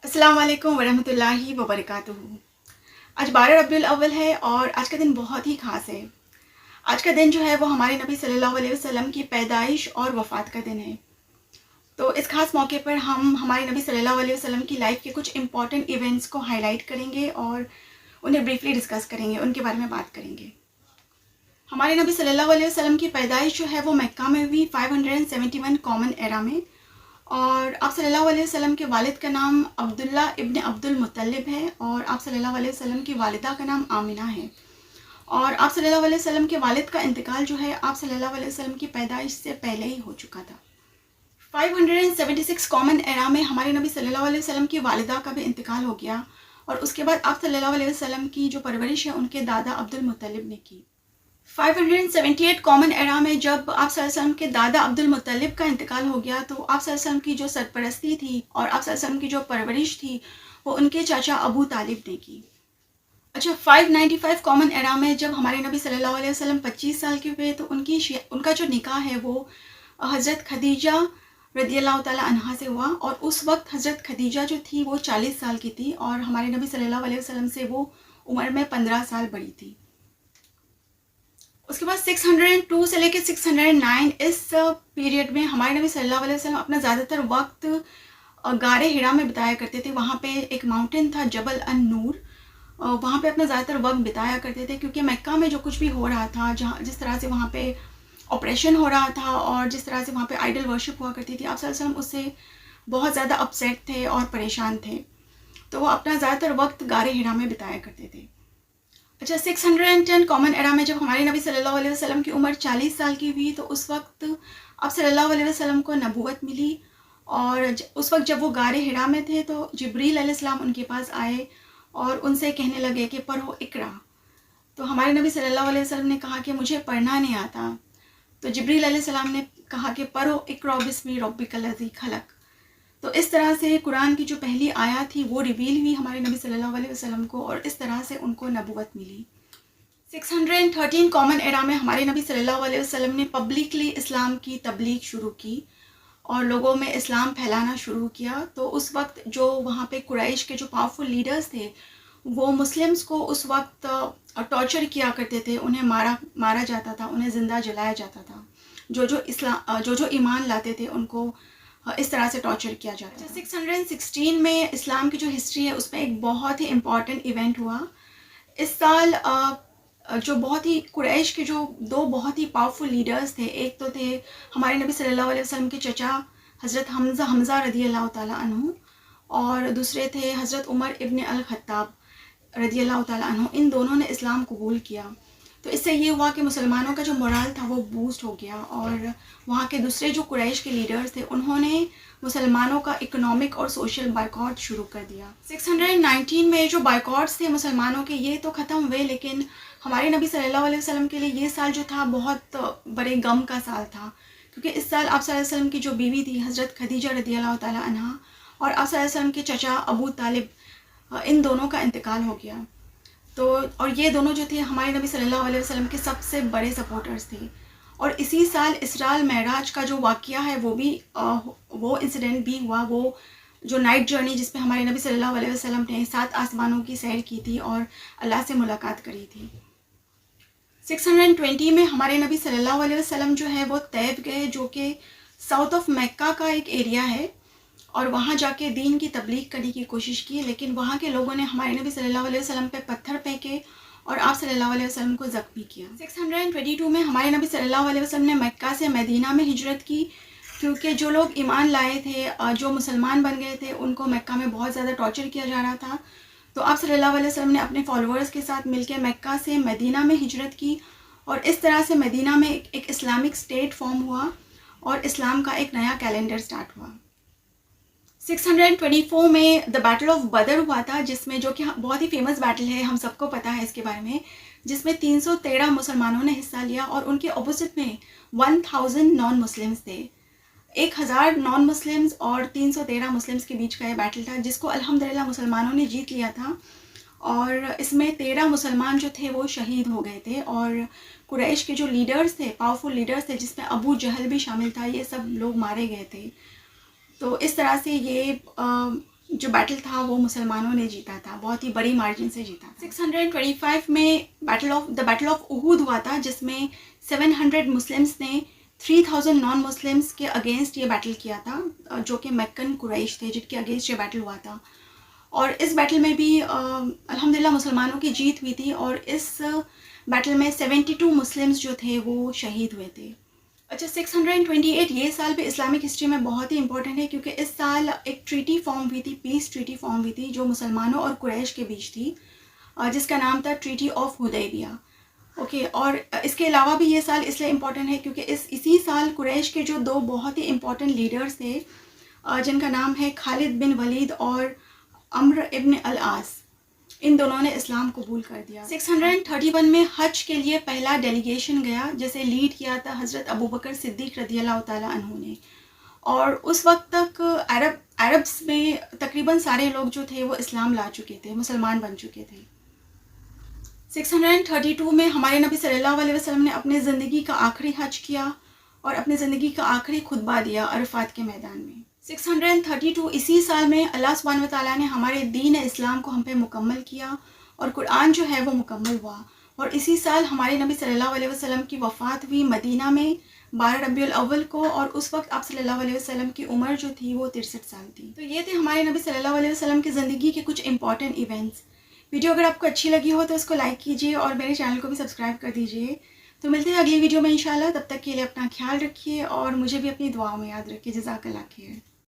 अस्सलाम वालेकुम वरहमतुल्लाहि वबरकातुहू। आज 12 रबीउल अव्वल है और आज का दिन बहुत ही ख़ास है। आज का दिन जो है वो हमारे नबी सल्लल्लाहु अलैहि वसल्लम की पैदाइश और वफ़ात का दिन है। तो इस ख़ास मौके पर हम हमारे नबी सल्लल्लाहु अलैहि वसल्लम की लाइफ के कुछ इंपॉर्टेंट इवेंट्स को हाईलाइट करेंगे और उन्हें ब्रीफली डिस्कस करेंगे, उनके बारे में बात करेंगे। हमारे नबी सल्लल्लाहु अलैहि वसल्लम की पैदाइश जो है वो मक्का में हुई 571 कॉमन एरा में। और आप सल्लल्लाहु अलैहि वसल्लम के वालिद का नाम अब्दुल्ला इब्न अब्दुल मुत्तलिब है और आप सल्लल्लाहु अलैहि वसल्लम की वालिदा का नाम आमिना है। और आप सल्लल्लाहु अलैहि वसल्लम के वालिद का इंतकाल जो है आप सल्लल्लाहु अलैहि वसल्लम की पैदाइश से पहले ही हो चुका था। 576 कॉमन एरा में हमारे नबी सल्लल्लाहु अलैहि वसल्लम की वालिदा का भी इंतकाल हो गया और उसके बाद आप सल्लल्लाहु अलैहि वसल्लम की जो परवरिश है उनके दादा अब्दुल मुत्तलिब ने की। 578 कॉमन एरा में जब आप सल्लल्लाहु अलैहि वसल्लम के दादा अब्दुल मुत्तलिब का इंतकाल हो गया तो आप सल्लल्लाहु अलैहि वसल्लम की जो सरपरस्ती थी और आप सल्लल्लाहु अलैहि वसल्लम की जो परवरिश थी वो उनके चाचा अबू तालिब ने की। अच्छा, 595 कॉमन एरा में जब हमारे नबी सल्लल्लाहु अलैहि वसल्लम 25 साल के हुए तो उनका जो निकाह है वो हज़रत खदीजा रदियल्लाहु ताला अन्हा से हुआ और उस वक्त हज़रत खदीजा जो थी वो 40 साल की थी और हमारे नबी सल्लल्लाहु अलैहि वसल्लम से वो उम्र में 15 साल बड़ी थी। उसके बाद 602 से लेकर 609 इस पीरियड में हमारे नबी सल्लल्लाहु अलैहि वसल्लम अपना ज़्यादातर वक्त गारे हिरा में बिताया करते थे। वहाँ पे एक माउंटेन था जबल अन नूर, वहाँ पे अपना ज़्यादातर वक्त बिताया करते थे क्योंकि मक्का में जो कुछ भी हो रहा था, जहाँ जिस तरह से वहाँ पे ऑपरेशन हो रहा था और जिस तरह से वहाँ पे आइडल वर्शिप हुआ करती थी, आप सल्लल्लाहु अलैहि वसल्लम उससे बहुत ज़्यादा अपसेट थे और परेशान थे, तो वो अपना ज़्यादातर वक्त गारे हिरा में बिताया करते थे। अच्छा, 610 कॉमन एरा में जब हमारे नबी सल्लल्लाहु अलैहि वसल्लम की उम्र 40 साल की हुई तो उस वक्त आप सल्लल्लाहु अलैहि वसल्लम को नबूवत मिली और उस वक्त जब वो गारे हिरा में थे तो जिब्रील अलैहिस्सलाम उनके पास आए और उनसे कहने लगे कि पढ़ो इकरा। तो हमारे नबी सल्लल्लाहु अलैहि वसल्लम ने कहा कि मुझे पढ़ना नहीं आता। तो जिब्रील अलैहिस्सलाम ने कहा कि पढ़ो इकरा बिस्मि रब्बिकल्लज़ी खलक। तो इस तरह से कुरान की जो पहली आयत थी वो रिवील हुई हमारे नबी सल्लल्लाहु अलैहि वसल्लम को और इस तरह से उनको नबूवत मिली। 613 कॉमन एरा में हमारे नबी सल्लल्लाहु अलैहि वसल्लम ने पब्लिकली इस्लाम की तबलीग शुरू की और लोगों में इस्लाम फैलाना शुरू किया। तो उस वक्त जो वहाँ पे कुरैश के जो पावरफुल लीडर्स थे वो मुस्लिम्स को उस वक्त टॉर्चर किया करते थे, उन्हें मारा जाता था, उन्हें ज़िंदा जलाया जाता था। जो ईमान लाते थे उनको इस तरह से टॉर्चर किया जाता है। 616 में इस्लाम की जो हिस्ट्री है उसमें एक बहुत ही इम्पॉर्टेंट इवेंट हुआ। इस साल जो बहुत ही कुरैश के जो दो बहुत ही पावरफुल लीडर्स थे, एक तो थे हमारे नबी सल्लल्लाहु अलैहि वसल्लम के चचा हज़रत हमज़ा रदियल्लाहु ताला अन्हु और दूसरे थे हज़रत उमर इब्न अल खत्ताब रदियल्लाहु ताला अन्हु। इन दोनों ने इस्लाम कबूल किया तो इससे ये हुआ कि मुसलमानों का जो मोरल था वो बूस्ट हो गया और वहाँ के दूसरे जो कुरैश के लीडर्स थे उन्होंने मुसलमानों का इकोनॉमिक और सोशल बायकॉट शुरू कर दिया। 619 में जो बायकॉट्स थे मुसलमानों के ये तो ख़त्म हुए, लेकिन हमारे नबी सल्लल्लाहु अलैहि वसल्लम के लिए ये साल जो था बहुत बड़े गम का साल था क्योंकि इस साल आप सल्लल्लाहु अलैहि वसल्लम की जो बीवी थी हज़रत खदीजा रदियल्लाहु ताला अन्हा और आप सल्लल्लाहु अलैहि वसल्लम के चचा अबू तालिब इन दोनों का इंतकाल हो गया। तो और ये दोनों जो थे हमारे नबी सल्लल्लाहु अलैहि वसल्लम के सबसे बड़े सपोर्टर्स थे और इसी साल इसराल मेराज का जो वाक़या है वो इंसिडेंट भी हुआ। वो जो नाइट जर्नी जिसमें हमारे नबी सल्लल्लाहु अलैहि वसल्लम ने 7 आसमानों की सैर की थी और अल्लाह से मुलाकात करी थी। 620 में हमारे नबी सल्लल्लाहु अलैहि वसल्लम जो है वो तैफ गए, जो कि साउथ ऑफ मक्का का एक एरिया है और वहाँ जाके दीन की तबलीग करने की कोशिश की, लेकिन वहाँ के लोगों ने हमारे नबी सल्लल्लाहु अलैहि वसल्लम पे पत्थर फेंके और आप सल्लल्लाहु अलैहि वसल्लम को ज़ख्मी किया। 622 में हमारे नबी सल्लल्लाहु अलैहि वसल्लम ने मक्का से मदीना में हिजरत की क्योंकि जो लोग ईमान लाए थे, जो मुसलमान बन गए थे, उनको मक्का में बहुत ज़्यादा टॉर्चर किया जा रहा था। तो आप सल्लल्लाहु अलैहि वसल्लम ने अपने फॉलोअर्स के साथ मिलकर मक्का से मदीना में हिजरत की और इस तरह से मदीना में एक इस्लामिक स्टेट फॉर्म हुआ और इस्लाम का एक नया कैलेंडर स्टार्ट हुआ। 624 में द बैटल ऑफ बदर हुआ था, जिसमें जो कि बहुत ही फेमस बैटल है, हम सबको पता है इसके बारे में, जिसमें 313 मुसलमानों ने हिस्सा लिया और उनके अपोजिट में 1000 नॉन मुस्लिम्स थे। 1000 नॉन मुस्लिम्स और 313 मुस्लिम्स के बीच का ये बैटल था जिसको अल्हम्दुलिल्लाह मुसलमानों ने जीत लिया था और इसमें 13 मुसलमान जो थे वो शहीद हो गए थे और कुरैश के जो लीडर्स थे, पावरफुल लीडर्स थे, जिसमें अबू जहल भी शामिल था, ये सब लोग मारे गए थे। तो इस तरह से ये जो बैटल था वो मुसलमानों ने जीता था, बहुत ही बड़ी मार्जिन से जीता था। 625 में द बैटल ऑफ उहुद हुआ था, जिसमें 700 मुस्लिम्स ने 3000 नॉन मुस्लिम्स के अगेंस्ट ये बैटल किया था, जो कि मक्कन कुरैश थे जिनके अगेंस्ट ये बैटल हुआ था। और इस बैटल में भी अल्हम्दुलिल्लाह मुसलमानों की जीत हुई थी, और इस बैटल में 72 मुस्लिम्स जो थे वो शहीद हुए थे। अच्छा, 628 ये साल भी इस्लामिक हिस्ट्री में बहुत ही इंपॉर्टेंट है, क्योंकि इस साल एक ट्रीटी फॉर्म हुई थी, पीस ट्रीटी फॉर्म हुई थी, जो मुसलमानों और कुरैश के बीच थी, जिसका नाम था ट्रीटी ऑफ हुदैबिया। ओके, और इसके अलावा भी ये साल इसलिए इम्पॉर्टेंट है क्योंकि इसी साल कुरैश के जो 2 बहुत ही इम्पॉर्टेंट लीडर्स थे, जिनका नाम है खालिद बिन वलीद और अम्र इब्न अल आस, इन दोनों ने इस्लाम कबूल कर दिया। 631 में हज के लिए पहला डेलीगेशन गया, जिसे लीड किया था हज़रत अबू बकर सिद्दीक़ रज़ियल्लाहु ताला अन्हु ने, और उस वक्त तक अरब्स में तकरीबन सारे लोग जो थे वो इस्लाम ला चुके थे, मुसलमान बन चुके थे। 632 में हमारे नबी सल्लल्लाहु अलैहि वसल्लम ने अपनी ज़िंदगी का आखिरी हज किया और अपनी ज़िंदगी का आखिरी खुतबा दिया अरफात के मैदान में। 632 इसी साल में अल्लाह सुब्हानहू व तआला ने हमारे दीन इस्लाम को हम पे मुकम्मल किया, और कुरान जो है वो मुकम्मल हुआ। और इसी साल हमारे नबी सल्लल्लाहु अलैहि वसल्लम की वफ़ात हुई मदीना में 12 रबीउल अव्वल को, और उस वक्त आप सल्लल्लाहु अलैहि वसल्लम की उम्र जो थी वो 63 साल थी। तो ये थे हमारे नबी सल्लल्लाहु अलैहि वसल्लम की ज़िंदगी के कुछ इंपॉर्टेंट इवेंट्स। वीडियो अगर आपको अच्छी लगी हो तो इसको लाइक कीजिए और मेरे चैनल को भी सब्सक्राइब कर दीजिए। तो मिलते हैं अगली वीडियो में इंशाल्लाह। तब तक के लिए अपना ख्याल रखिए और मुझे भी अपनी दुआओं में याद रखिए। जज़ाकल्लाह खैर।